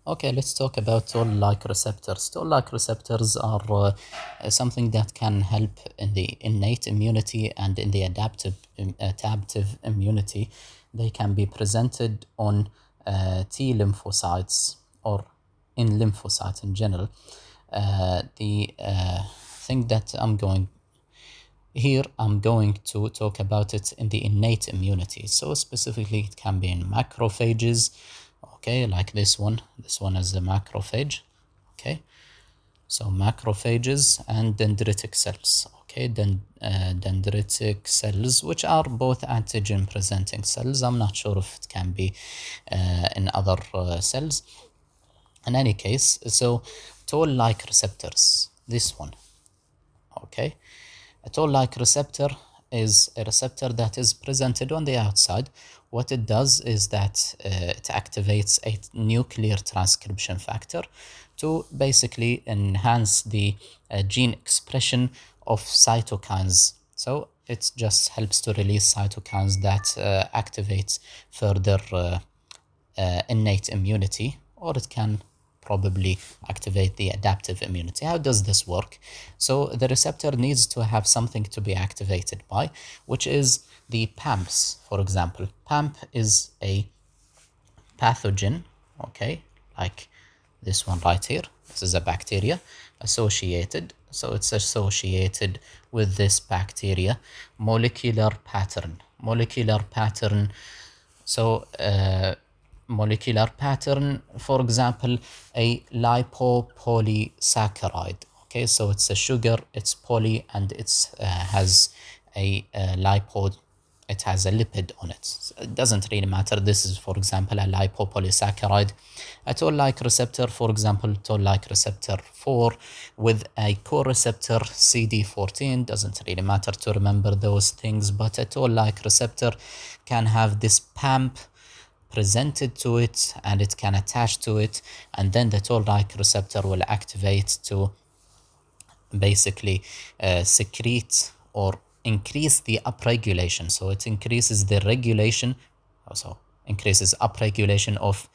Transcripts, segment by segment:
Okay, let's talk about toll-like receptors. Toll-like receptors are something that can help in the innate immunity and in the adaptive immunity. They can be presented on T lymphocytes or in lymphocytes in general. The thing that I'm going to talk about it in the innate immunity. So specifically, it can be in macrophages, okay, like this one. This one is the macrophage, okay. So macrophages and dendritic cells, okay. Dendritic cells, which are both antigen-presenting cells. I'm not sure if it can be in other cells. In any case, so toll-like receptors, this one, okay. A toll-like receptor is a receptor that is presented on the outside. What it does is that it activates a nuclear transcription factor to basically enhance the gene expression of cytokines. So it just helps to release cytokines that activates further innate immunity, or it can probably activate the adaptive immunity. How does this work? So the receptor needs to have something to be activated by, which is the PAMPs, for example. PAMP is a pathogen, okay, like this one right here. This is a bacteria associated. So it's associated with this bacteria molecular pattern. Molecular pattern. So molecular pattern, for example, a lipopolysaccharide. Okay, so it's a sugar, it's poly, and it's has a lipo, it has a lipid on it. So it doesn't really matter. This is, for example, a lipopolysaccharide. A toll-like receptor, for example, toll-like receptor 4 with a co-receptor CD14. Doesn't really matter to remember those things, but a toll-like receptor can have this PAMP presented to it, and it can attach to it, and then the toll-like receptor will activate to basically secrete or increase the upregulation. So it increases the regulation, also increases upregulation of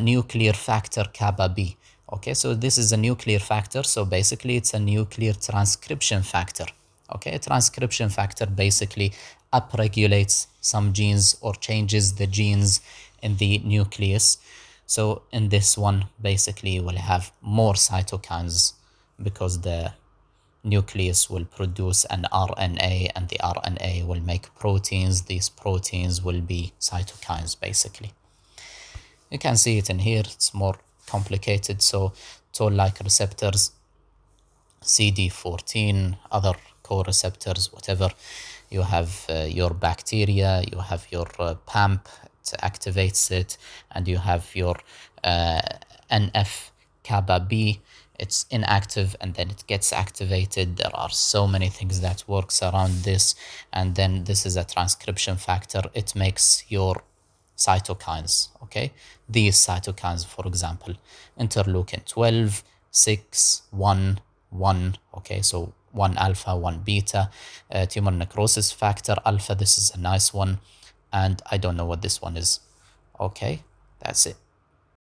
nuclear factor kappa B. Okay, so this is a nuclear factor. So basically, it's a nuclear transcription factor. Okay, a transcription factor basically upregulates some genes or changes the genes in the nucleus. So in this one, basically, you will have more cytokines because the nucleus will produce an RNA, and the RNA will make proteins. These proteins will be cytokines, basically. You can see it in here. It's more complicated. So toll-like receptors, CD14, other co-receptors, whatever. You have your bacteria, you have your PAMP, it activates it, and you have your NF kappa B, it's inactive, and then it gets activated. There are so many things that works around this, and then this is a transcription factor. It makes your cytokines, okay? These cytokines, for example, interleukin 12, 6, 1, 1, okay? So 1 alpha, 1 beta, tumor necrosis factor alpha, this is a nice one, and I don't know what this one is, okay? That's it.